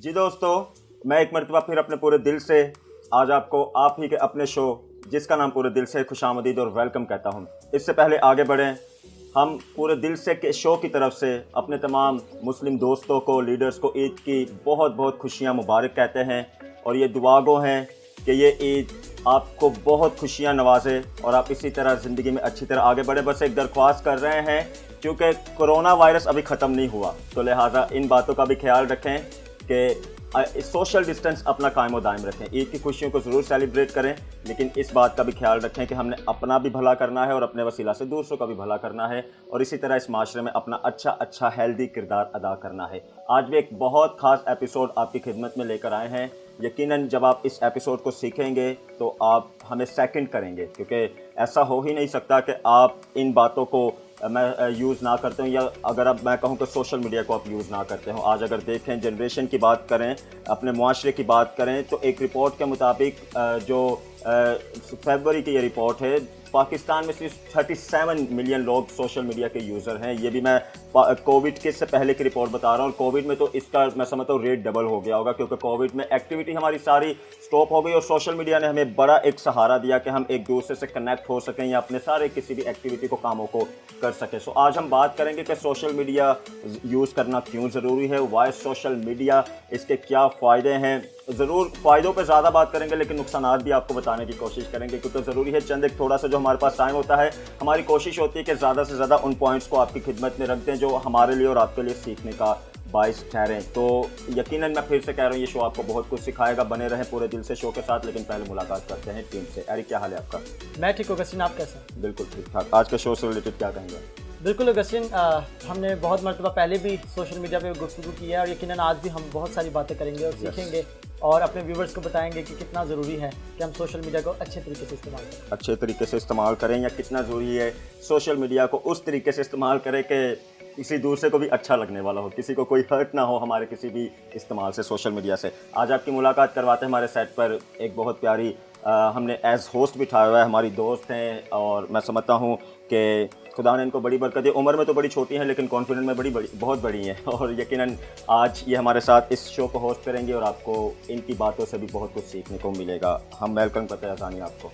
जी दोस्तों, मैं एक मरतबा फिर अपने पूरे दिल से आज आपको आप ही के अपने शो जिसका नाम पूरे दिल से खुशामदीद और वेलकम कहता हूँ। इससे पहले आगे बढ़ें, हम पूरे दिल से के शो की तरफ से अपने तमाम मुस्लिम दोस्तों को, लीडर्स को ईद की बहुत बहुत खुशियाँ मुबारक कहते हैं और ये दुआ गो हैं कि ये ईद आपको बहुत खुशियाँ नवाजे और आप इसी तरह ज़िंदगी में अच्छी तरह आगे बढ़े। बस एक दरख्वास्त कर रहे हैं क्योंकि कोरोना वायरस अभी ख़त्म नहीं हुआ, तो लिहाजा इन बातों का भी ख्याल रखें कि सोशल डिस्टेंस अपना कायम दायम रखें। ईद की खुशियों को ज़रूर सेलिब्रेट करें, लेकिन इस बात का भी ख्याल रखें कि हमने अपना भी भला करना है और अपने वसीला से दूसरों का भी भला करना है और इसी तरह इस माशरे में अपना अच्छा हेल्दी किरदार अदा करना है। आज भी एक बहुत ख़ास एपिसोड आपकी खिदमत में लेकर आए हैं। यकीनन जब आप इस एपिसोड को सीखेंगे तो आप हमें सेकंड करेंगे, क्योंकि ऐसा हो ही नहीं सकता कि आप इन बातों को मैं यूज़ ना करते हूँ या अगर अब मैं कहूँ कि सोशल मीडिया को आप यूज़ ना करते हो। आज अगर देखें, जनरेशन की बात करें, अपने मुआशरे की बात करें, तो एक रिपोर्ट के मुताबिक जो फरवरी की ये रिपोर्ट है, पाकिस्तान में सिर्फ 37 मिलियन लोग सोशल मीडिया के यूज़र हैं। ये भी मैं कोविड के से पहले की रिपोर्ट बता रहा हूँ। कोविड में तो इसका मैं समझता हूँ रेट डबल हो गया होगा, क्योंकि कोविड में एक्टिविटी हमारी सारी स्टॉप हो गई और सोशल मीडिया ने हमें बड़ा एक सहारा दिया कि हम एक दूसरे से कनेक्ट हो सकें या अपने सारे किसी भी एक्टिविटी को, कामों को कर सकें। सो आज हम बात करेंगे कि सोशल मीडिया यूज़ करना क्यों ज़रूरी है, वाई सोशल मीडिया, इसके क्या फ़ायदे हैं। ज़रूर फ़ायदों पे ज़्यादा बात करेंगे, लेकिन नुकसानात भी आपको बताने की कोशिश करेंगे, क्योंकि ज़रूरी है चंद एक थोड़ा सा जो हमारे पास टाइम होता है, हमारी कोशिश होती है कि ज़्यादा से ज़्यादा उन पॉइंट्स को आपकी खिदमत में रख दें जो हमारे लिए और आपके लिए सीखने का बाइस ठहरें। तो यकीनन मैं फिर से कह रहा हूँ, ये शो आपको बहुत कुछ सिखाएगा। बने रहें पूरे दिल से शो के साथ। लेकिन पहले मुलाकात करते हैं टीम से। एरिक, क्या हाल है आपका? मैं ठीक हूँ गस्टिन, आप कैसे हैं? बिल्कुल ठीक ठाक। आज के शो से रिलेटेड क्या कहेंगे? बिल्कुल गस्टिन, हमने बहुत मरतबा पहले भी सोशल मीडिया पे गुफ्तगू की है और यकीनन आज भी हम बहुत सारी बातें करेंगे और सीखेंगे और अपने व्यूवर्स को बताएंगे कि कितना ज़रूरी है कि हम सोशल मीडिया को अच्छे तरीके से इस्तेमाल करें। अच्छे तरीके से इस्तेमाल करें या कितना ज़रूरी है सोशल मीडिया को उस तरीके से इस्तेमाल करें कि किसी दूसरे को भी अच्छा लगने वाला हो, किसी को कोई हर्ट ना हो हमारे किसी भी इस्तेमाल से, सोशल मीडिया से। आज आपकी मुलाकात करवाते हैं हमारे सेट पर एक बहुत प्यारी हमने एज होस्ट बिठाया हुआ है, हमारी दोस्त हैं और मैं समझता हूँ कि खुदा ने इनको बड़ी बरकत दी। उम्र में तो बड़ी छोटी हैं लेकिन कॉन्फिडेंट में बहुत बड़ी हैं और यकीनन आज ये हमारे साथ इस शो को होस्ट करेंगे और आपको इनकी बातों से भी बहुत कुछ सीखने को मिलेगा। हम वेलकम करते हैं अज़ानिया आपको।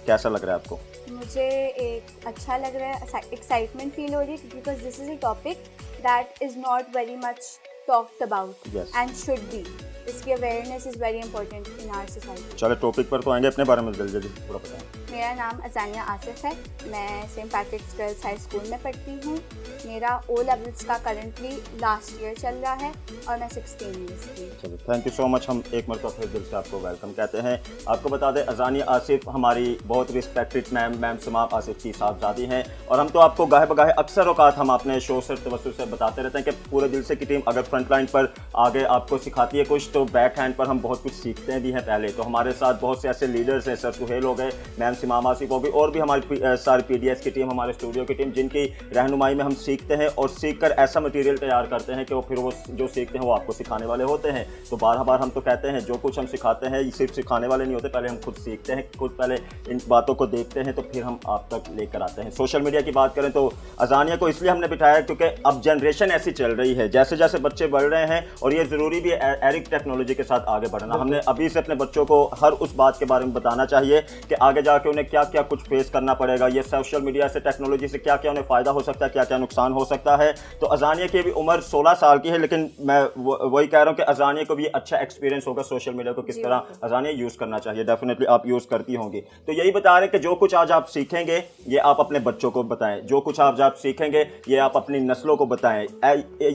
कैसा लग रहा है आपको? मुझे एक अच्छा लग रहा है, एक्साइटमेंट फील हो रही है, because this is a topic that is not very much talked about and should be. इसकी awareness is very important in our society. चलो टॉपिक पर तो आएंगे, अपने बारे में जल्दी थोड़ा बताएं। मेरा नाम अज़ानिया आसिफ है, मैं Saint Patrick's girls high school में पढ़ती हूँ। मेरा ओ लेवल्स का करंटली लास्ट ईयर चल रहा है और मैं 16 ईयर्स की। चलो थैंक यू सो मच। हम एक मरतबा फिर दिल से आपको वेलकम कहते हैं। आपको बता दें, अज़ानिया आसिफ हमारी बहुत रिस्पेक्टेड मैम समाम आसिफ की साहबजादी हैं और हम तो आपको गाहे बगाहे अक्सर औकात हम अपने शो से तवज्जुह से बताते रहते हैं कि पूरे दिल से की टीम अगर फ्रंट लाइन पर आगे आपको सिखाती है कुछ, तो बैक हैंड पर हम बहुत कुछ सीखते भी हैं। पहले तो हमारे साथ बहुत से ऐसे लीडर्स हैं, सर सुहेल हो गए, मैम सिमाम आसिफ हो गई और भी हमारी सारी PDS की टीम, हमारे स्टूडियो की टीम, जिनकी रहनुमाई में हम सीखते हैं और सीख कर ऐसा मटेरियल तैयार करते हैं कि वो फिर वो जो सीखते हैं वो आपको सिखाने वाले होते हैं। तो बार हम तो कहते हैं जो कुछ हम सिखाते हैं ये सिर्फ सिखाने वाले नहीं होते, पहले हम खुद सीखते हैं, खुद पहले इन बातों को देखते हैं तो फिर हम आप तक लेकर आते हैं। सोशल मीडिया की बात करें तो अज़ानिया को इसलिए हमने बिठाया क्योंकि अब जनरेशन ऐसी चल रही है, जैसे जैसे बच्चे बढ़ रहे हैं और ये ज़रूरी भी है एरिक टेक्नोलॉजी के साथ आगे बढ़ना। हमने अभी से अपने बच्चों को हर उस बात के बारे में बताना चाहिए कि आगे जाके उन्हें क्या क्या कुछ फेस करना पड़ेगा, ये सोशल मीडिया से, टेक्नोलॉजी से क्या क्या उन्हें फ़ायदा हो सकता है, क्या क्या नुकसान हो सकता है। तो अज़ानिया की भी उम्र 16 साल की है, लेकिन मैं वही कह रहा हूँ कि अज़ानिया को भी अच्छा एक्सपीरियंस होगा सोशल मीडिया को किस तरह अज़ानिया यूज़ करना चाहिए। डेफिनेटली आप यूज़ करती होंगी। तो यही बता रहे हैं कि जो कुछ आज आप सीखेंगे ये आप अपने बच्चों को बताएं, जो कुछ आज आप सीखेंगे ये आप अपनी नस्लों को बताएं।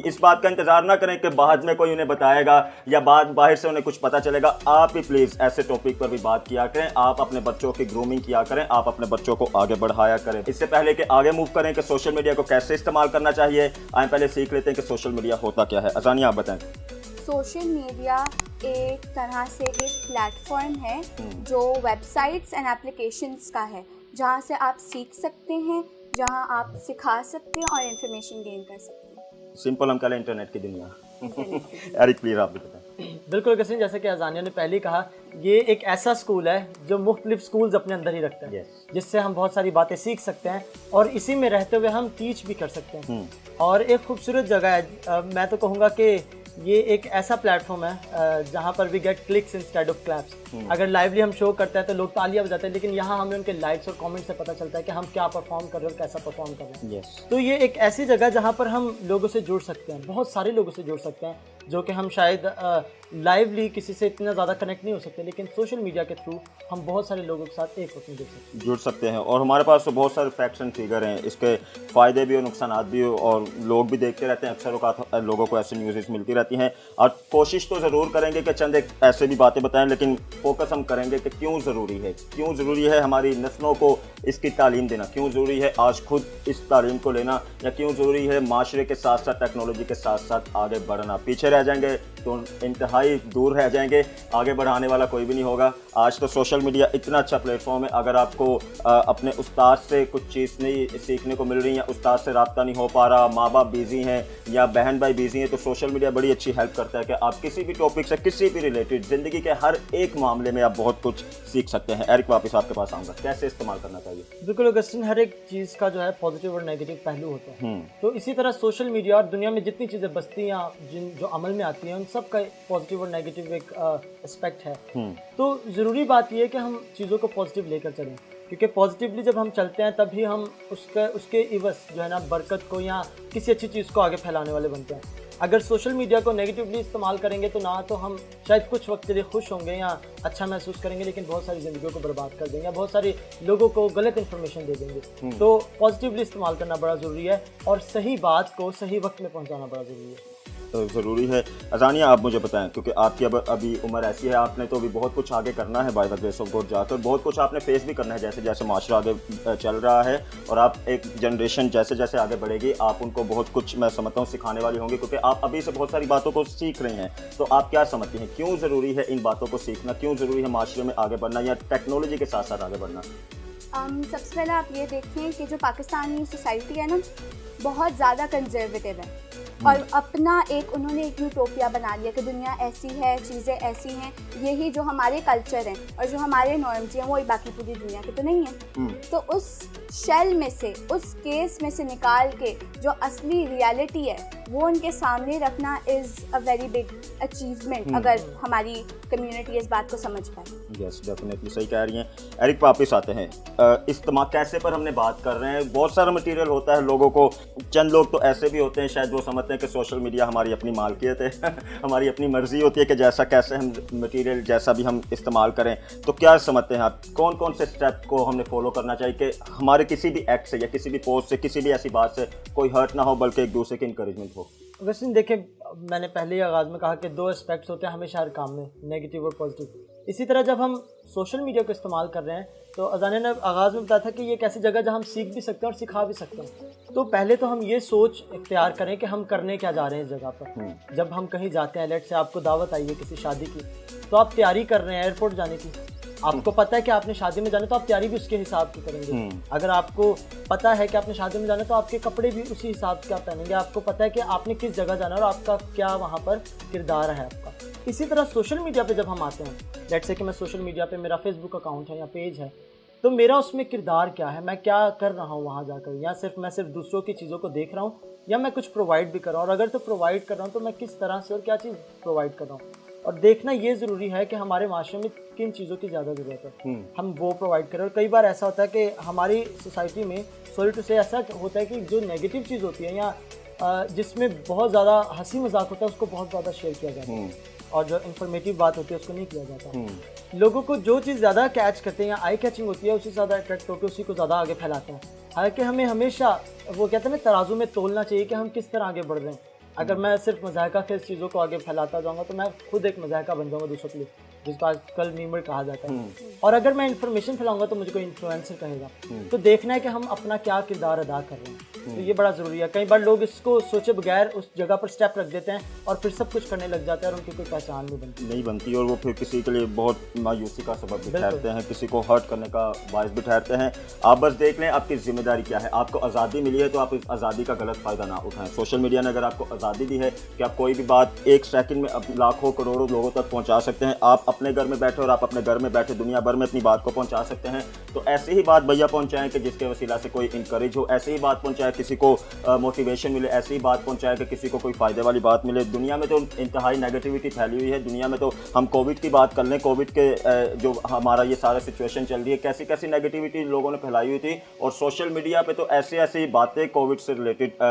इस बात का इंतज़ार ना करें कि बाद में कोई उन्हें बताएगा या बाहर से उन्हें कुछ पता चलेगा। आप भी प्लीज़ ऐसे टॉपिक पर भी बात किया करें, आप अपने बच्चों की ग्रूमिंग किया करें, आप अपने बच्चों को आगे बढ़ाया करें। इससे पहले कि आगे मूव करें कि सोशल मीडिया को कैसे इस्तेमाल करना चाहिए, आए पहले सीख लेते हैं कि सोशल मीडिया होता क्या है। अज़ानिया आप बताएं। सोशल मीडिया एक तरह से एक प्लेटफॉर्म है जो वेबसाइट्स एंड एप्लीकेशंस का है, जहाँ से आप सीख सकते हैं, जहाँ आप सिखा सकते हैं और इन्फॉर्मेशन गेन कर सकते हैं। सिंपल हम कह लें इंटरनेट की दुनिया। एरिक प्लीज आप भी बताएं। बिल्कुल गस्टिन, जैसे कि अज़ानिया ने पहले कहा, ये एक ऐसा स्कूल है जो मुख्तलिफ स्कूल्स अपने अंदर ही रखते हैं, जिससे हम बहुत सारी बातें सीख सकते हैं और इसी में रहते हुए हम टीच भी कर सकते हैं। और एक खूबसूरत जगह है, मैं तो कहूँगा कि ये एक ऐसा प्लेटफॉर्म है जहाँ पर we get clicks instead of claps. अगर लाइवली हम शो करते हैं तो लोग तालियां बजाते हैं, लेकिन यहाँ हमें उनके लाइक्स और कमेंट से पता चलता है कि हम क्या परफॉर्म कर रहे हैं और कैसा परफॉर्म कर रहे हैं। तो ये एक ऐसी जगह जहाँ पर हम लोगों से जुड़ सकते हैं, बहुत सारे लोगों से जुड़ सकते हैं, जो कि हम शायद लाइवली किसी से इतना ज़्यादा कनेक्ट नहीं हो सकते, लेकिन सोशल मीडिया के थ्रू हम बहुत सारे लोगों के साथ एक वक्त में जुड़ सकते हैं। और हमारे पास तो बहुत सारे फैक्ट्स एंड फिगर हैं, इसके फ़ायदे भी और नुकसान भी हो, और लोग भी देखते रहते हैं। अक्सर औक़ात लोगों को ऐसी न्यूज़ मिलती रहती हैं, और कोशिश तो ज़रूर करेंगे कि चंद एक ऐसे भी बातें बताएं, लेकिन फोकस हम करेंगे कि क्यों ज़रूरी है हमारी नस्लों को इसकी तालीम देना, क्यों ज़रूरी है आज खुद इस तालीम को लेना, या क्यों ज़रूरी है माशरे के साथ साथ टेक्नोलॉजी के साथ साथ आगे बढ़ना। पीछे रह जाएंगे तो इंतहाई दूर रह जाएंगे, आगे बढ़ाने वाला कोई भी नहीं होगा। आज तो सोशल मीडिया इतना अच्छा प्लेटफॉर्म है, अगर आपको अपने उस्ताद से कुछ चीज़ नहीं सीखने को मिल रही, या उस्ताद से रब्ता नहीं हो पा रहा, माँ बाप बिजी हैं या बहन भाई बिजी हैं, तो सोशल मीडिया बड़ी अच्छी हेल्प करता है कि आप किसी भी टॉपिक से, किसी भी रिलेटेड ज़िंदगी के हर एक मामले में आप बहुत कुछ सीख सकते हैं। एरिक, वापस आपके पास आऊँगा, कैसे इस्तेमाल करना चाहिए? बिल्कुल अगस्टिन, हर एक चीज़ का जो है पॉजिटिव और नेगेटिव पहलू होता है। तो इसी तरह सोशल मीडिया और दुनिया में जितनी चीज़ें बसती हैं, जिन जो अमल में आती हैं, उन सब का पॉजिटिव और नेगेटिव एक एस्पेक्ट है। तो ज़रूरी बात यह है कि हम चीज़ों को पॉजिटिव लेकर चलें, क्योंकि पॉजिटिवली जब हम चलते हैं तभी हम उसके इवस जो है ना बरकत को या किसी अच्छी चीज़ को आगे फैलाने वाले बनते हैं। अगर सोशल मीडिया को नेगेटिवली इस्तेमाल करेंगे तो ना तो हम शायद कुछ वक्त के लिए खुश होंगे या अच्छा महसूस करेंगे, लेकिन बहुत सारी ज़िंदगियों को बर्बाद कर देंगे, बहुत सारे लोगों को गलत इन्फॉर्मेशन दे देंगे। तो पॉजिटिवली इस्तेमाल करना बड़ा ज़रूरी है, और सही बात को सही वक्त में पहुँचाना बड़ा ज़रूरी है। ज़रूरी है। अज़ानिया, आप मुझे बताएं, क्योंकि आपकी अभी उम्र ऐसी है, आपने तो अभी बहुत कुछ आगे करना है by the grace of God जाकर, बहुत कुछ आपने फेस भी करना है जैसे जैसे माशरा आगे चल रहा है, और आप एक जनरेशन जैसे जैसे आगे बढ़ेगी, आप उनको बहुत कुछ, मैं समझता हूँ, सिखाने वाली होंगी, क्योंकि आप अभी से बहुत सारी बातों को सीख रही हैं। तो आप क्या समझती हैं, क्यों ज़रूरी है इन बातों को सीखना, क्यों ज़रूरी है माशरे में आगे बढ़ना या टेक्नोलॉजी के साथ साथ आगे बढ़ना? सबसे पहले आप ये देखें कि जो पाकिस्तानी सोसाइटी है ना, बहुत ज़्यादा कंजर्वेटिव है, और अपना उन्होंने एक यूटोपिया बना लिया कि दुनिया ऐसी है, चीज़ें ऐसी हैं, यही जो हमारे कल्चर हैं और जो हमारे नॉर्म्स हैं वो बाकी पूरी दुनिया के तो नहीं है। तो उस शेल में से, उस केस में से निकाल के जो असली रियलिटी है वो उनके सामने रखना is a very big achievement, अगर हमारी कम्युनिटी इस बात को समझ पाए। यस, डेफिनेटली सही कह रही हैं। एरिक, वापस आते हैं इस्तेमाल कैसे पर हमने बात कर रहे हैं। बहुत सारा मटेरियल होता है लोगों को, चंद लोग तो ऐसे भी होते हैं शायद वो समझते हैं कि सोशल मीडिया हमारी अपनी मालकियत है हमारी अपनी मर्जी होती है कि जैसा कैसे हम मटेरियल जैसा भी हम इस्तेमाल करें। तो क्या समझते हैं आप, कौन कौन से स्टेप को हमने फॉलो करना चाहिए कि हमारे किसी भी एक्ट से या किसी भी पोस्ट से, किसी भी ऐसी बात से कोई हर्ट ना हो, बल्कि एक दूसरे की इंकरेजमेंट हो? वैसे देखिए, मैंने पहले ही आगाज़ में कहा कि दो एस्पेक्ट्स होते हैं हमेशा हर काम में, नेगेटिव और पॉजिटिव। इसी तरह जब हम सोशल मीडिया को इस्तेमाल कर रहे हैं, तो अज़ानिया ने आगाज़ में बताया था कि ये एक ऐसी जगह जहाँ हम सीख भी सकते हैं और सिखा भी सकते हैं। तो पहले तो हम ये सोच इख्तियार करें कि हम करने क्या जा रहे हैं इस जगह पर। जब हम कहीं जाते हैं, लेट से आपको दावत आई है किसी शादी की, तो आप तैयारी कर रहे हैं एयरपोर्ट जाने की, आपको पता है कि आपने शादी में जाना, तो आप तैयारी भी उसके हिसाब की करेंगे। अगर आपको पता है कि आपने शादी में जाना, तो आपके कपड़े भी उसी हिसाब के आप पहनेंगे। आपको पता है कि आपने किस जगह जाना है और आपका क्या वहाँ पर किरदार है आपका। इसी तरह सोशल मीडिया पे जब हम आते हैं, लेट से कि मैं सोशल मीडिया पे, मेरा फेसबुक अकाउंट है या पेज है, तो मेरा उसमें किरदार क्या है, मैं क्या कर रहा हूँ वहाँ जाकर, या मैं सिर्फ दूसरों की चीज़ों को देख रहा हूँ या मैं कुछ प्रोवाइड भी कर रहा हूँ, और अगर तो प्रोवाइड कर रहा हूँ तो मैं किस तरह से और क्या चीज़ प्रोवाइड कर रहा हूँ। और देखना ये ज़रूरी है कि हमारे माशरे में किन चीज़ों की ज़्यादा ज़रूरत है, हम वो प्रोवाइड करें। और कई बार ऐसा होता है कि हमारी सोसाइटी में, सॉरी टू से, ऐसा होता है कि जो नेगेटिव चीज़ होती है या जिसमें बहुत ज़्यादा हंसी मजाक होता है, उसको बहुत ज़्यादा शेयर किया जाता है, और जो इन्फॉर्मेटिव बात होती है उसको नहीं किया जाता। लोगों को जो चीज़ ज़्यादा कैच करते हैं या आई कैचिंग होती है, उसी से ज़्यादा अट्रैक्ट होकर उसी को ज़्यादा आगे फैलाते हैं। हालांकि हमें हमेशा वो कहते हैं ना, तराजू में तोलना चाहिए कि हम किस तरह आगे बढ़ रहे हैं। अगर मैं सिर्फ मजाका के चीज़ों को आगे फैलाता जाऊँगा तो मैं खुद एक मजाका बन जाऊँगा दूसरों के लिए, जिसको आजकल मीमर कहा जाता है। और अगर मैं इन्फॉर्मेशन फैलाऊंगा तो मुझे कोई इन्फ्लुएंसर कहेगा। तो देखना है कि हम अपना क्या किरदार अदा कर रहे हैं, तो ये बड़ा ज़रूरी है। कई बार लोग इसको सोचे बगैर उस जगह पर स्टेप रख देते हैं और फिर सब कुछ करने लग जाते हैं और उनकी कोई पहचान नहीं बनती, और वो फिर किसी के लिए बहुत मायूसी का सबब भी ठहरते हैं, किसी को हर्ट करने का बायस भी ठहरते हैं। आप बस देख लें आपकी जिम्मेदारी क्या है। आपको आज़ादी मिली है तो आप इस आज़ादी का गलत फ़ायदा ना उठाएं। सोशल मीडिया ने अगर आपको आज़ादी दी है कि आप कोई भी बात एक सेकंड में लाखों करोड़ों लोगों तक पहुंचा सकते हैं, आप अपने घर में बैठे और आप अपने घर में बैठे दुनिया भर में अपनी बात को पहुंचा सकते हैं, तो ऐसी ही बात भैया पहुंचाएं कि जिसके वसीला से कोई इनकरेज हो, ऐसी ही बात पहुंचाएं किसी को मोटिवेशन मिले, ऐसी ही बात पहुंचाए कि किसी को कोई फ़ायदे वाली बात मिले। दुनिया में तो इंतहाई नेगेटिविटी फैली हुई है। दुनिया में तो हम कोविड की बात कर लें, कोविड के जो हमारा ये सारा सिचुएशन चल रही है, कैसी कैसी नेगेटिविटी लोगों ने फैलाई हुई थी, और सोशल मीडिया पे तो ऐसी ऐसी बातें कोविड से रिलेटेड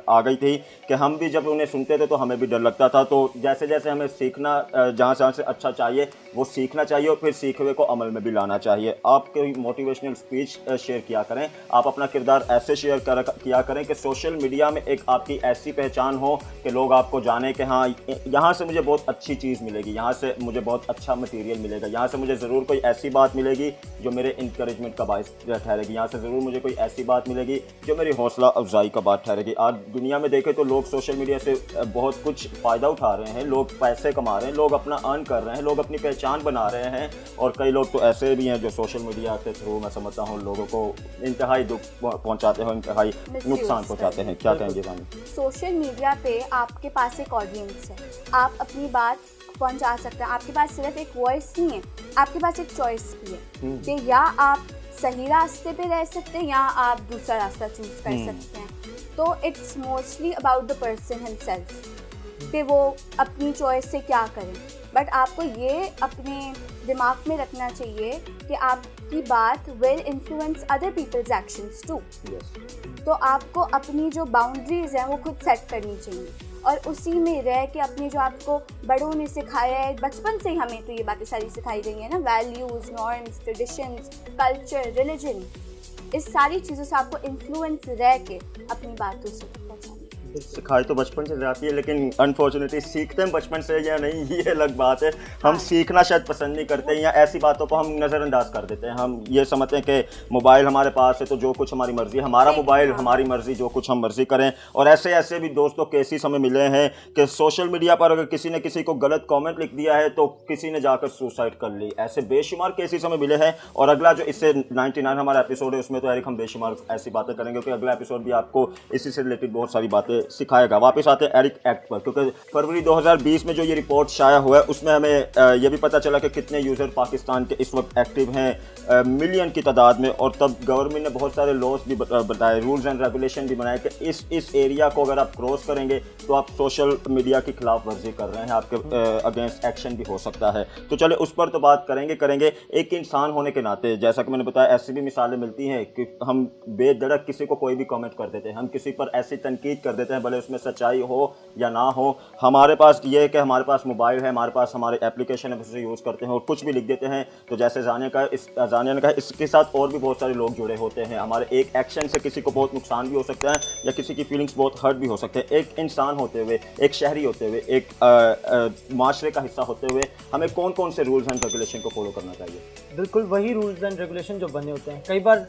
आ गई थी कि हम भी जब उन्हें सुनते थे तो हमें भी डर लगता था। तो जैसे जैसे हमें सीखना जहाँ से अच्छा चाहिए वो सीखना चाहिए, और फिर सीखे हुए को अमल में भी लाना चाहिए। आप कोई मोटिवेशनल स्पीच शेयर किया करें, आप अपना किरदार ऐसे शेयर किया करें कि सोशल मीडिया में एक आपकी ऐसी पहचान हो कि लोग आपको जाने कि हाँ, यहाँ से मुझे बहुत अच्छी चीज़ मिलेगी, यहाँ से मुझे बहुत अच्छा मटेरियल मिलेगा, यहाँ से मुझे ज़रूर कोई ऐसी बात मिलेगी जो मेरे इंकरेजमेंट का बायस ठहरेगी, यहाँ से ज़रूर मुझे कोई ऐसी बात मिलेगी जो मेरी हौसला अफजाई का बात ठहरेगी। आज दुनिया में देखें तो लोग सोशल मीडिया से बहुत कुछ फ़ायदा उठा रहे हैं, लोग पैसे कमा रहे हैं, लोग अपना अर्न कर रहे हैं, लोग अपनी पहचान बना रहे हैं, और कई लोग तो ऐसे भी हैं जो सोशल मीडिया के थ्रू मैं समझता हूँ लोगों को इंतहाई दुख पहुँचाते हैं, इंतहाई नुकसान पहुँचाते हैं। क्या कहेंगे रानी? सोशल मीडिया पे आपके पास एक ऑडियंस है, आप अपनी बात पहुंचा सकते हैं। आपके पास सिर्फ एक वॉइस नहीं है, आपके पास एक चॉइस भी है कि या आप सही रास्ते पे रह सकते हैं या आप दूसरा रास्ता चूज कर सकते हैं। तो it's mostly about the person himself कि वो अपनी चॉइस से क्या करें। बट आपको ये अपने दिमाग में रखना चाहिए कि आपकी बात will influence other people's actions too. तो आपको अपनी जो बाउंड्रीज हैं वो खुद सेट करनी चाहिए, और उसी में रह के अपने जो आपको बड़ों ने सिखाया है, बचपन से ही हमें तो ये बातें सारी सिखाई गई हैं ना, values, norms, traditions, culture, religion, इस सारी चीज़ों से आपको इन्फ्लुएंस रह के अपनी बातों से पहुँचानी। सिखाई तो बचपन से जाती है, लेकिन अनफॉर्चुनेटली सीखते हैं बचपन से या नहीं ये अलग बात है। हम सीखना शायद पसंद नहीं करते, या ऐसी बातों को हम नज़रअंदाज कर देते हैं। हम ये समझते हैं कि मोबाइल हमारे पास है तो जो कुछ हमारी मर्ज़ी, हमारा मोबाइल हमारी मर्ज़ी, जो कुछ हम मर्ज़ी करें। और ऐसे ऐसे भी दोस्तों केसेस हमें मिले हैं कि सोशल मीडिया पर अगर किसी ने किसी को गलत कॉमेंट लिख दिया है तो किसी ने जाकर सुसाइड कर ली। ऐसे बेशुमार केसेस हमें मिले हैं। और अगला जो इससे 99 हमारा एपिसोड है उसमें तो एरिक हम बेशुमार ऐसी बातें करेंगे, क्योंकि अगला एपिसोड भी आपको इसी से रिलेटेड बहुत सारी बातें सिखाएगा। वापस आते हैं एरिक एक्ट पर, क्योंकि फरवरी 2020 में जो ये रिपोर्ट शाया हुआ है उसमें हमें ये भी पता चला कि कितने यूज़र पाकिस्तान के इस वक्त एक्टिव हैं, मिलियन की तादाद में। और तब गवर्नमेंट ने बहुत सारे लॉज भी बताए, रूल्स एंड रेगुलेशन भी बनाए कि इस एरिया को अगर आप क्रॉस करेंगे तो आप सोशल मीडिया की खिलाफ वर्जी कर रहे हैं, आपके अगेंस्ट एक्शन भी हो सकता है। तो चले उस पर तो बात करेंगे। एक इंसान होने के नाते, जैसा कि मैंने बताया, ऐसी भी मिसालें मिलती हैं कि हम बेधड़क किसी को कोई भी कमेंट कर देते हैं, हम किसी पर ऐसी तनकीद कर देते हैं, भले उसमें सच्चाई हो या ना हो। हमारे पास ये है कि हमारे पास मोबाइल है, हमारे पास हमारे एप्लीकेशन है, उसे यूज़ करते हैं और कुछ भी लिख देते हैं। तो जैसे जानिया ने कहा, इसके साथ और भी बहुत सारे लोग जुड़े होते हैं। हमारे एक एक्शन से किसी को बहुत नुकसान भी हो सकता है या किसी की फीलिंग्स बहुत हर्ट भी हो सकते हैं। एक इंसान होते हुए, एक शहरी होते हुए, एक माशरे का हिस्सा होते हुए हमें कौन कौन से रूल्स एंड रेगुलेशन को फॉलो करना चाहिए? बिल्कुल वही रूल्स एंड रेगुलेशन जो बने होते हैं। कई बार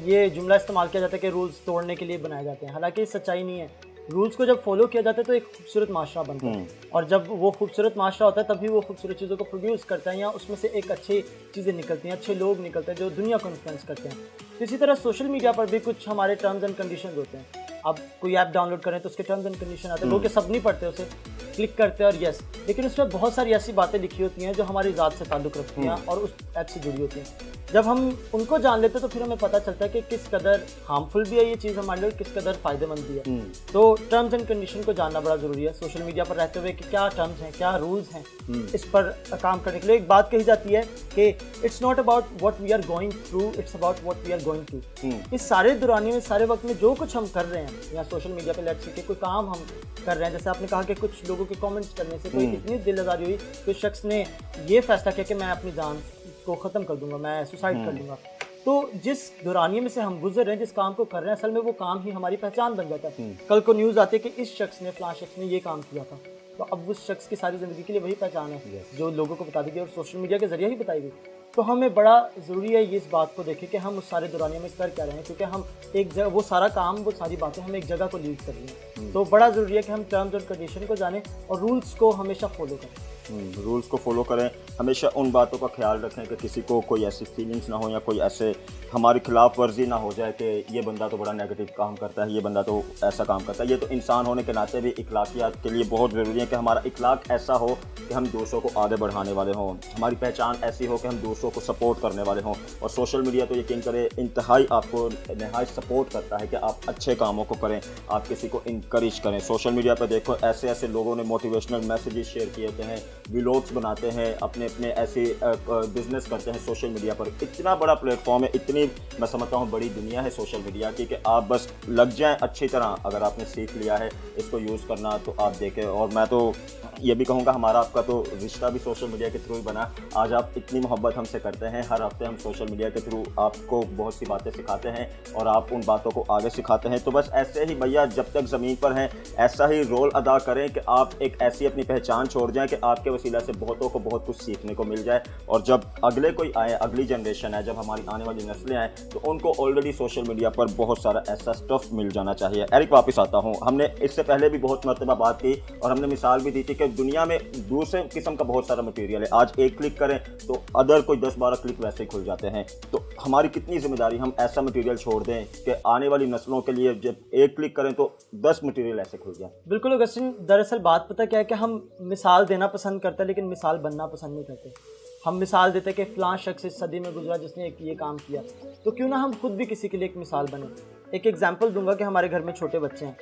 ये जुमला इस्तेमाल किया जाता है कि रूल्स तोड़ने के लिए बनाए जाते हैं, हालांकि सच्चाई नहीं है। रूल्स को जब फॉलो किया जाता है तो एक खूबसूरत माशरा बनता है, और जब वो खूबसूरत माशरा होता है तभी वो खूबसूरत चीज़ों को प्रोड्यूस करता है, या उसमें से एक अच्छी चीज़ें निकलती हैं, अच्छे लोग निकलते हैं जो दुनिया को इन्फ्लुएंस करते हैं। तो इसी तरह सोशल मीडिया पर भी कुछ हमारे टर्म्स एंड कंडीशंस होते हैं। आप कोई ऐप डाउनलोड करें तो उसके टर्म्स एंड कंडीशन आते हैं, लोग सब नहीं पढ़ते, उसे क्लिक करते हैं और यस, लेकिन उसमें बहुत सारी ऐसी बातें लिखी होती हैं जो हमारी ज़ात से ताल्लुक़ रखती हैं और उस ऐप से जुड़ी होती हैं। जब हम उनको जान लेते हैं तो फिर हमें पता चलता है कि किस कदर हार्मफुल भी है ये चीज़ हमारे लिए, किस कदर फ़ायदेमंद भी है। तो टर्म्स एंड कंडीशन को जानना बड़ा ज़रूरी है सोशल मीडिया पर रहते हुए कि क्या टर्म्स हैं, क्या रूल्स हैं इस पर काम करने के लिए। एक बात कही जाती है कि it's not about what we are going through, it's about what we are going to. इस सारे दौरानिए में, सारे वक्त में जो कुछ हम कर रहे हैं या सोशल मीडिया पे लेट्स से कोई काम हम कर रहे हैं, जैसे आपने कहा कि कुछ लोगों के कमेंट्स करने से कोई इतनी दिल आज़ारी हुई, कुछ शख्स ने ये फैसला किया कि मैं अपनी जान को ख़त्म कर दूंगा, मैं सुसाइड कर दूंगा। तो जिस दौरानिए में से हम गुजर रहे हैं, जिस काम को कर रहे हैं, असल में वो काम ही हमारी पहचान बन जाता है। कल को न्यूज़ आती है कि इस शख्स ने, फलां शख्स ने ये काम किया था, तो अब उस शख्स की सारी ज़िंदगी के लिए वही पहचान है जो लोगों को बता दी गई और सोशल मीडिया के ज़रिए ही बताई गई। तो हमें बड़ा ज़रूरी है ये इस बात को देखें कि हम उस सारे दौरानिए में कर क्या रहे हैं, क्योंकि हम एक जगह, वो सारा काम, वो सारी बातें हम एक जगह को लीड कर रही हैं। तो बड़ा ज़रूरी है कि हम टर्म्स और कंडीशन को जानें और रूल्स को हमेशा फॉलो करें। रूल्स को फॉलो करें, हमेशा उन बातों का ख्याल रखें कि किसी को कोई ऐसी फीलिंग्स ना हो या कोई ऐसे हमारी खिलाफ वर्जी ना हो जाए कि ये बंदा तो बड़ा नेगेटिव काम करता है, ये बंदा तो ऐसा काम करता है। ये तो इंसान होने के नाते भी इखलाकियात के लिए बहुत ज़रूरी है कि हमारा इखलाक ऐसा हो कि हम दूसरों को आगे बढ़ाने वाले हों, हमारी पहचान ऐसी हो कि हम दूसरों को सपोर्ट करने वाले हों। और सोशल मीडिया तो यकीन करें इंतहाई आपको नहायत सपोर्ट करता है कि आप अच्छे कामों को करें, आप किसी को इंकरेज करें। सोशल मीडिया पर देखो ऐसे ऐसे लोगों ने मोटिवेशनल मैसेजेस शेयर किए होते हैं, व्लॉग्स बनाते हैं, अपने अपने ऐसे बिजनेस करते हैं सोशल मीडिया पर। इतना बड़ा प्लेटफॉर्म है, इतनी मैं समझता हूँ बड़ी दुनिया है सोशल मीडिया की कि आप बस लग जाएं अच्छी तरह। अगर आपने सीख लिया है इसको यूज़ करना तो आप देखें। और मैं तो ये भी कहूँगा हमारा आपका तो रिश्ता भी सोशल मीडिया के थ्रू ही बना। आज आप इतनी मोहब्बत हमसे करते हैं, हर हफ्ते हम सोशल मीडिया के थ्रू आपको बहुत सी बातें सिखाते हैं और आप उन बातों को आगे सिखाते हैं। तो बस ऐसे ही भैया जब तक ज़मीन पर हैं ऐसा ही रोल अदा करें कि आप एक ऐसी अपनी पहचान छोड़ जाएं कि आपके वसीला से बहुतों को बहुत कुछ सीखने को मिल जाए। और जब अगले कोई आए, अगली जनरेशन है, जब हमारी आने वाली नस्लें आएँ तो उनको ऑलरेडी सोशल मीडिया पर बहुत सारा ऐसा स्टफ मिल जाना चाहिए। एरिक वापस आता हूँ, हमने इससे पहले भी बहुत मरतबा बात की और हमने मिसाल भी दी थी कि दुनिया में दूसरे किस्म का बहुत सारा मटेरियल है। आज एक क्लिक करें तो अदर कोई 10-12 क्लिक वैसे ही खुल जाते हैं। तो हमारी कितनी जिम्मेदारी हम ऐसा मटेरियल छोड़ दें कि आने वाली नस्लों के लिए जब एक क्लिक करें तो 10 मटेरियल ऐसे खुल जाए। बिल्कुल अगस्टिन, दरअसल बात पता क्या है कि हम मिसाल देना पसंद करते हैं लेकिन मिसाल बनना पसंद नहीं करते। हम मिसाल देते हैं कि फ़लाँ शख्स इस सदी में गुजरा जिसने एक ये काम किया, तो क्यों ना हम खुद भी किसी के लिए एक मिसाल बने। एक एग्जांपल दूंगा कि हमारे घर में छोटे बच्चे हैं,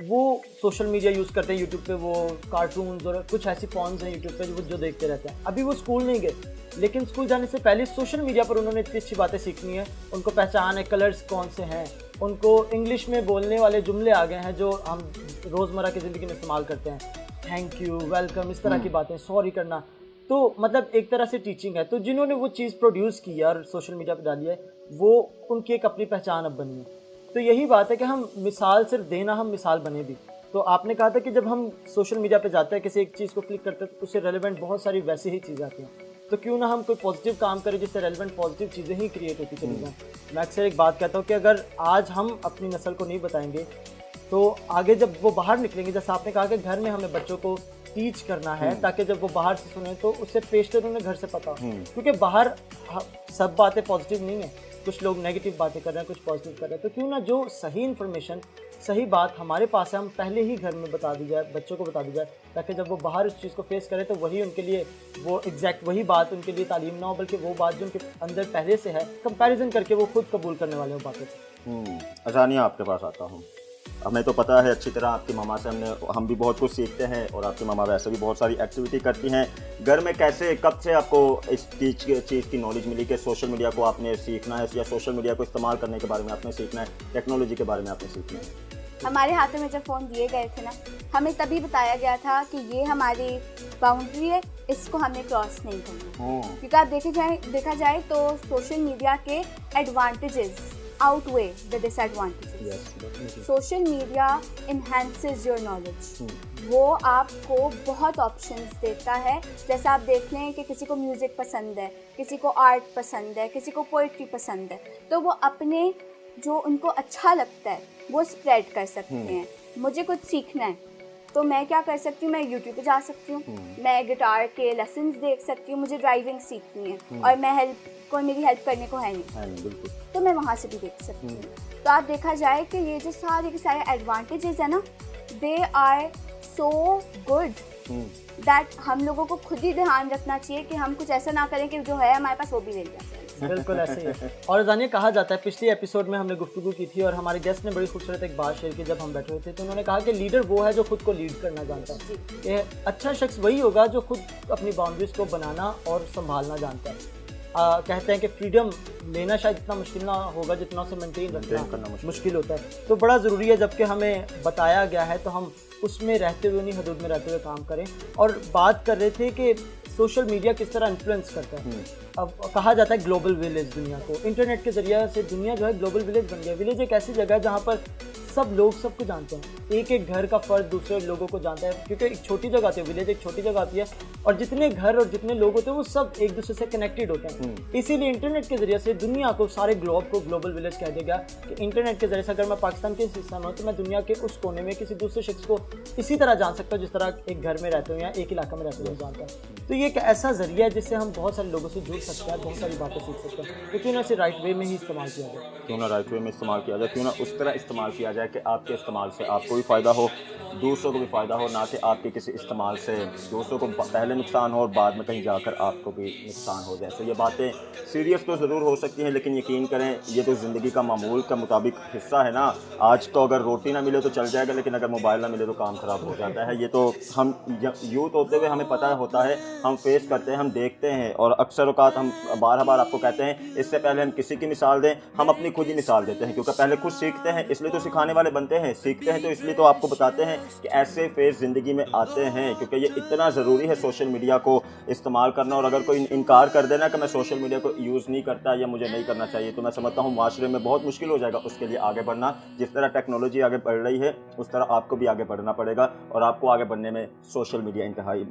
वो सोशल मीडिया यूज़ करते हैं, यूट्यूब पे वो कार्टून्स और कुछ ऐसी पॉन्स हैं यूट्यूब पे जो देखते रहते हैं। अभी वो स्कूल नहीं गए लेकिन स्कूल जाने से पहले सोशल मीडिया पर उन्होंने इतनी अच्छी बातें सीखनी है। उनको पहचान है कलर्स कौन से हैं, उनको इंग्लिश में बोलने वाले जुमले आ गए हैं जो हम रोज़मर्रा की ज़िंदगी में इस्तेमाल करते हैं, थैंक यू, वेलकम, इस तरह की बातें, सॉरी करना। तो मतलब एक तरह से टीचिंग है। तो जिन्होंने वो चीज़ प्रोड्यूस की है और सोशल मीडिया पर डाली है, वो उनकी एक अपनी पहचान अब बनी है। तो यही बात है कि हम मिसाल सिर्फ देना, हम मिसाल बने भी। तो आपने कहा था कि जब हम सोशल मीडिया पे जाते हैं, किसी एक चीज़ को क्लिक करते हैं तो उससे रेलेवेंट बहुत सारी वैसी ही चीज़ें आती हैं। तो क्यों ना हम कोई पॉजिटिव काम करें जिससे रेलेवेंट पॉजिटिव चीज़ें ही क्रिएट होती चली जाएँ। मैं अक्सर एक बात कहता हूँ कि अगर आज हम अपनी नस्ल को नहीं बताएंगे तो आगे जब वो बाहर निकलेंगे, जैसे आपने कहा कि घर में हमें बच्चों को टीच करना है ताकि जब वो बाहर से सुने तो उससे पेशतर उन्हें घर से पता हो। क्योंकि बाहर सब बातें पॉजिटिव नहीं है, कुछ लोग नेगेटिव बातें कर रहे हैं, कुछ पॉजिटिव कर रहे हैं। तो क्यों ना जो सही इन्फॉर्मेशन, सही बात हमारे पास है, हम पहले ही घर में बता दी जाए, बच्चों को बता दी जाए, ताकि जब वो बाहर उस चीज़ को फेस करें तो वही उनके लिए वो एग्जैक्ट वही बात उनके लिए तालीम ना हो, बल्कि वो बात जो उनके अंदर पहले से है, कंपैरिजन करके वो खुद कबूल करने वाले हो बातें। अजानिया, आपके पास आता हूँ। हमें तो पता है अच्छी तरह आपकी मामा से हम भी बहुत कुछ सीखते हैं और आपकी मामा वैसे भी बहुत सारी एक्टिविटी करती हैं घर में। कैसे, कब से आपको इस चीज़ की नॉलेज मिली कि सोशल मीडिया को आपने सीखना है या सोशल मीडिया को इस्तेमाल करने के बारे में आपने सीखना है, टेक्नोलॉजी के बारे में आपने सीखना है? हमारे हाथों में जब फ़ोन दिए गए थे ना, हमें तभी बताया गया था कि ये हमारी बाउंड्री है, इसको हमें क्रॉस नहीं करना। क्योंकि आप देखा जाए तो सोशल मीडिया के advantages outweigh the disadvantages. Yes, social media enhances your knowledge. वो आपको बहुत ऑप्शंस देता है। जैसा आप देख लें कि किसी को म्यूज़िक पसंद है, किसी को आर्ट पसंद है, किसी को पोइट्री पसंद है, तो वो अपने जो उनको अच्छा लगता है वो स्प्रेड कर सकते हैं। मुझे कुछ सीखना है तो मैं क्या कर सकती हूँ, मैं यूट्यूब पे जा सकती हूँ, मैं गिटार के लेसन्स देख सकती हूँ, मुझे ड्राइविंग सीखनी है और मैं कोई मेरी हेल्प करने को है नहीं, तो मैं वहाँ से भी देख सकती हूँ। तो आप देखा जाए कि ये जो सारे के सारे एडवांटेजेस है ना, they are so good that हम लोगों को खुद ही ध्यान रखना चाहिए कि हम कुछ ऐसा ना करें कि जो है हमारे पास वो भी ले जाए। बिल्कुल ऐसे ही है। और जानिए, कहा जाता है, पिछली एपिसोड में हमने गुफ्तगू की थी और हमारे गेस्ट ने बड़ी खूबसूरत एक बात शेयर की जब हम बैठे हुए थे। तो उन्होंने कहा कि लीडर वो है जो खुद को लीड करना जानता है, कि अच्छा शख्स वही होगा जो खुद अपनी बाउंड्रीज को बनाना और संभालना जानता है। कहते हैं कि फ्रीडम लेना शायद इतना मुश्किल ना होगा जितना उसे मेंटेन रखना मुश्किल होता है। तो बड़ा ज़रूरी है, जबकि हमें बताया गया है तो हम उसमें रहते हुए, नहीं हदूद में रहते हुए काम करें। और बात कर रहे थे कि सोशल मीडिया किस तरह इन्फ्लुएंस करता है। अब कहा जाता है ग्लोबल विलेज दुनिया को, इंटरनेट के ज़रिए से दुनिया जो है ग्लोबल विलेज बन गया। विलेज एक ऐसी जगह है जहाँ पर सब लोग सबको जानते हैं, एक एक घर का फ़र्द दूसरे लोगों को जानता है, क्योंकि एक छोटी जगह आती है, विलेज एक छोटी जगह आती है और जितने घर और जितने लोग होते हैं वो सब एक दूसरे से कनेक्टेड होते हैं। इसीलिए इंटरनेट के ज़रिए से दुनिया को, सारे ग्लोब को ग्लोबल विलेज कह दिया गया कि इंटरनेट के ज़रिए से अगर मैं पाकिस्तान के इस हिस्सा में हूँ तो मैं दुनिया के उस कोने में किसी दूसरे शख्स को इसी तरह जान सकता हूँ जिस तरह एक घर में रहते हो या एक इलाका में रहते हो जानता है। तो ये एक ऐसा ज़रिया है जिससे हम बहुत सारे लोगों से जुड़ सकते हैं, बहुत सारी बातें सीख सकते हैं, तो क्यों ना इसे राइट वे में ही इस्तेमाल किया जाए, क्यों ना राइट वे में इस्तेमाल किया जाए, क्यों ना उस तरह इस्तेमाल किया जाए कि आपके इस्तेमाल से आपको भी फ़ायदा हो, दूसरों को भी फ़ायदा हो, ना कि आपके किसी इस्तेमाल से दूसरों को पहले नुकसान हो और बाद में कहीं जाकर आपको भी नुकसान हो जाए। तो ये बातें सीरियस तो ज़रूर हो सकती हैं, लेकिन यकीन करें ये तो ज़िंदगी का मामूल का मुताबिक हिस्सा है ना। आज तो अगर रोटी ना मिले तो चल जाएगा, लेकिन अगर मोबाइल ना मिले तो काम ख़राब हो जाता है। ये तो हम यूथ होते हुए हमें पता होता है, हम फेस करते हैं, हम देखते हैं और अक्सर औक़ात हम बार बार आपको कहते हैं, इससे पहले हम किसी की मिसाल दें, हम अपनी खुद ही मिसाल देते हैं, क्योंकि पहले खुद सीखते हैं इसलिए तो सिखाने वाले बनते हैं, सीखते हैं तो इसलिए तो आपको बताते हैं कि ऐसे फेज़ ज़िंदगी में आते हैं, क्योंकि ये इतना ज़रूरी है सोशल मीडिया को इस्तेमाल करना। और अगर कोई इनकार कर देना कि मैं सोशल मीडिया को यूज़ नहीं करता या मुझे नहीं करना चाहिए, तो मैं समझता हूँ माशरे में बहुत मुश्किल हो जाएगा उसके लिए आगे बढ़ना। जिस तरह टेक्नोलॉजी आगे बढ़ रही है उस तरह आपको भी आगे बढ़ना पड़ेगा और आपको आगे बढ़ने में सोशल मीडिया इंतहाई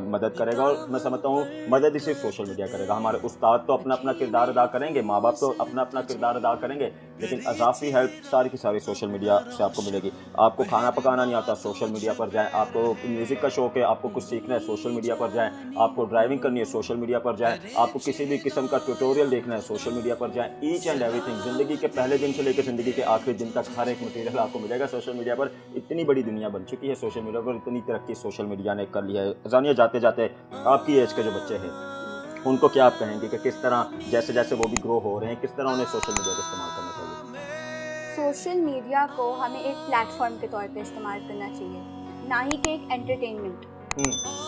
मदद करेगा। और मैं समझता हूँ मदद ही सिर्फ सोशल मीडिया करेगा। हमारे उस्ताद तो अपना अपना किरदार अदा करेंगे, माँ बाप तो अपना अपना किरदार अदा करेंगे, लेकिन अजाफी हेल्प सारी की सारी सोशल मीडिया से आपको मिलेगी। आपको खाना पकाना नहीं आता, सोशल मीडिया पर जाएं। आपको म्यूज़िक का शौक़ है, आपको कुछ सीखना है, सोशल मीडिया पर जाएं। आपको ड्राइविंग करनी है, सोशल मीडिया पर जाएं। आपको किसी भी किस्म का ट्यूटोरियल देखना है, सोशल मीडिया पर जाएं। ईच एंड एवरीथिंग, ज़िंदगी के पहले दिन से लेकर ज़िंदगी के आखिरी दिन तक हर एक मटीरियल आपको मिलेगा सोशल मीडिया पर। इतनी बड़ी दुनिया बन चुकी है सोशल मीडिया पर, इतनी तरक्की सोशल मीडिया ने कर लिया है। जानिए जाते जाते आपकी एज के जो बच्चे हैं उनको क्या आप कहेंगे कि किस तरह जैसे जैसे वो भी ग्रो हो रहे हैं, किस तरह उन्हें सोशल मीडिया का इस्तेमाल करना चाहिए? सोशल मीडिया को हमें एक प्लेटफॉर्म के तौर पे इस्तेमाल करना चाहिए, ना ही कि एक एंटरटेनमेंट।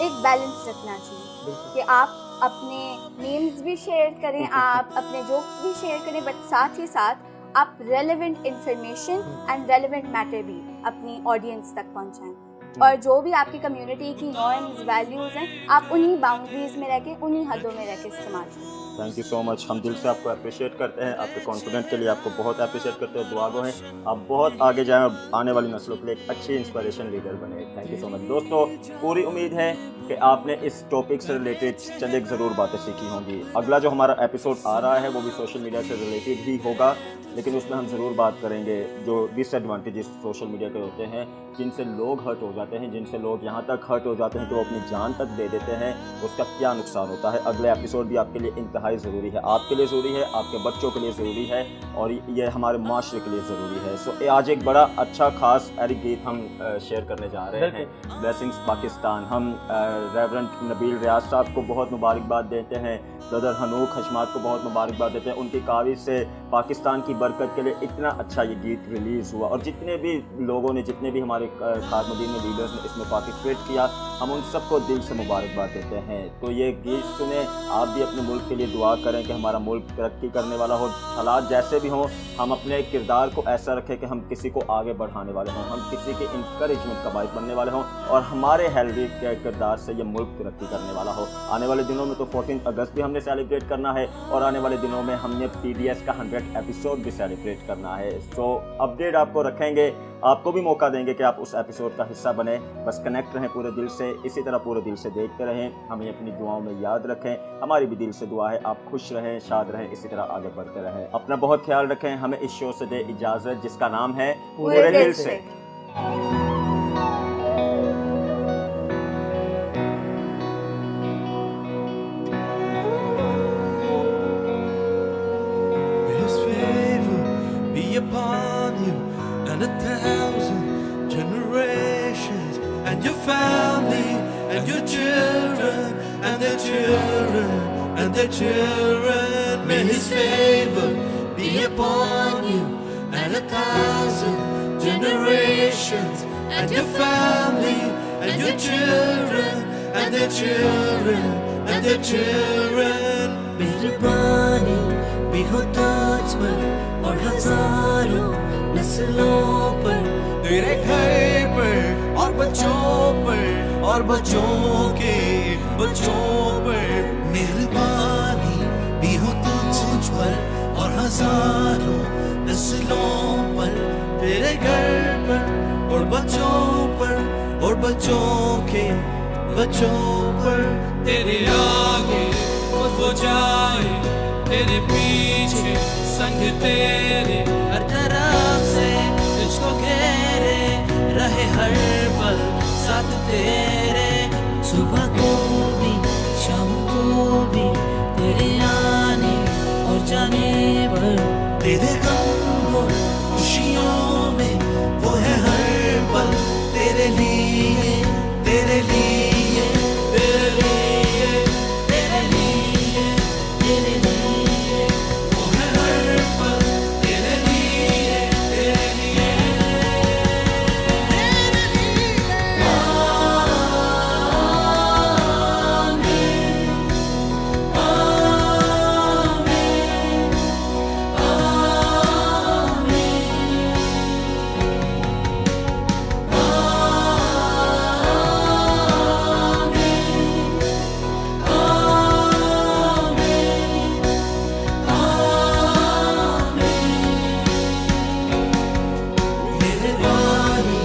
एक बैलेंस रखना चाहिए कि आप अपने मीम्स भी शेयर करें, आप अपने जोक्स भी शेयर करें, बट साथ ही साथ आप relevant information and relevant matter भी अपनी ऑडियंस तक पहुंचाएं। और जो भी आपकी कम्युनिटी की नॉर्म्स, वैल्यूज़ हैं, आप उन्हीं बाउंड्रीज़ में रह के, उन्हीं हदों में रह के इस्तेमाल करें। Thank you so much. हम दिल से आपको अप्रिशिएट करते हैं, आपके कॉन्फिडेंट के लिए आपको बहुत अप्रिशिएट करते हैं। दुआगो हैं आप बहुत आगे जाएं और आने वाली नस्लों के लिए एक अच्छी इंस्पिरेशन लीडर बने। Thank you so much. दोस्तों, पूरी उम्मीद है कि आपने इस टॉपिक से रिलेटेड चंद एक ज़रूर बातें सीखी होंगी। अगला जो हमारा एपिसोड आ रहा है वो भी सोशल मीडिया से रिलेटेड ही होगा, लेकिन उसमें हम ज़रूर बात करेंगे जो डिसएडवांटेजेस सोशल मीडिया के होते हैं, जिनसे लोग हर्ट हो जाते हैं, जिनसे लोग यहाँ तक हर्ट हो जाते हैं कि वो अपनी जान तक दे देते हैं। उसका क्या नुकसान होता है। अगले एपिसोड भी आपके लिए इंतहाई ज़रूरी है, आपके लिए ज़रूरी है, आपके बच्चों के लिए ज़रूरी है और ये हमारे माशरे के लिए ज़रूरी है। सो आज एक बड़ा अच्छा खास एरिक गीत हम शेयर करने जा रहे हैं, ब्लेसिंग्स पाकिस्तान। हम रेवरेंड नबील रियाज साहब को बहुत मुबारकबाद देते हैं, ब्रदर हनूक हशमात को बहुत मुबारकबाद देते हैं। उनकी काविश से पाकिस्तान की बरकत के लिए इतना अच्छा ये गीत रिलीज़ हुआ और जितने भी लोगों ने, जितने भी हमारे खादमदीन लीडर्स ने इसमें पार्टिसिपेट किया, हम उन सबको दिल से मुबारकबाद देते हैं। तो ये गीत सुने, आप भी अपने मुल्क के लिए दुआ करें कि हमारा मुल्क तरक्की करने वाला हो। हालात जैसे भी हों, हम अपने किरदार को ऐसा रखें कि हम किसी को आगे बढ़ाने वाले हों, हम किसी के इंकरेजमेंट का बाइस बनने वाले हों और हमारे हेल्दी किरदार से ये मुल्क तरक्की करने वाला हो। आने वाले दिनों में तो 14 अगस्त भी हमने सेलिब्रेट करना है और आने वाले दिनों में हमने PDS का 100 एपिसोड भी सेलिब्रेट करना है। सो अपडेट आपको रखेंगे, आपको भी मौका देंगे कि आप उस एपिसोड का हिस्सा बने। बस कनेक्ट रहें पूरे दिल से, इसी तरह पूरे दिल से देखते रहें, हमें अपनी दुआओं में याद रखें। हमारी भी दिल से दुआ है आप खुश रहें, शाद रहें, इसी तरह आगे बढ़ते रहें। अपना बहुत ख्याल रखें। हमें इस शो से दे इजाज़त, जिसका नाम है पूरे दिल से। Upon you and 1,000 generations and your family and your children and their children and their children. May His favor be upon you and 1,000 generations and your family and your children and their children and their children. मेहरबानी भी हो तुझ पर और हजारों नस्लों पर, तेरे घर पर और बच्चों के बच्चों पर। मेहरबानी हजारों नस्लों पर, तेरे घर पर और बच्चों पर और बच्चों के बच्चों पर। तेरे आगे खुद हो जाए, तेरे पीछे संग तेरे, हर तरफ से तुझको घेरे रहे हर पल साथ तेरे। सुबह को भी शाम को भी तेरे आने और जाने पर, तेरे गम और खुशियों में वो है हर पल तेरे लिए, तेरे लिए, तेरे लिए, तेरे लिए, तेरे लिए, वो है हर पल तेरे लिए, तेरे लिए, तेरे लिए। मेरे वाणी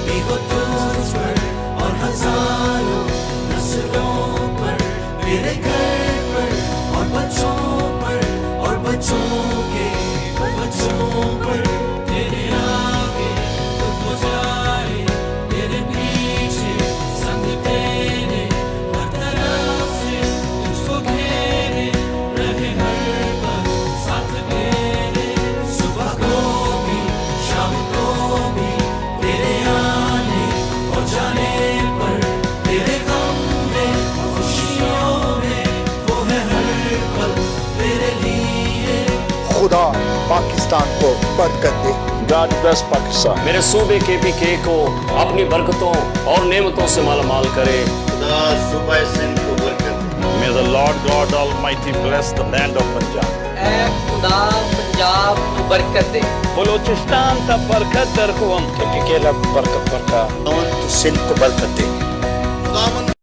भी हो तुझ पर और हजारों नस्लों पर, मेरे घर पर और बच्चों पर और बच्चों के बच्चों पर। तेरे आगे खुद हो जाए, तेरे पीछे संग तेरे, हर तरफ से तुझको घेरे रहे हर पल साथ तेरे। सुबह को भी शाम को भी तेरे आने और जाने पर, तेरे गम में खुशियों में वो है हर पल तेरे लिए। खुदा पाकिस्तान को बरकत दे। God bless Pakistan. मेरे सूबे KPK को अपनी बरकतों और नेमतों से मालामाल करे। खुदा सुबह सिंध को बरकत दे। May the Lord God Almighty bless the land of Punjab. ऐ खुदा पंजाब को बरकत दे। बलूचिस्तान का बरकत दर को हम KPK ला बरकत बरका। सिंध को बरकत दे। खुदावंद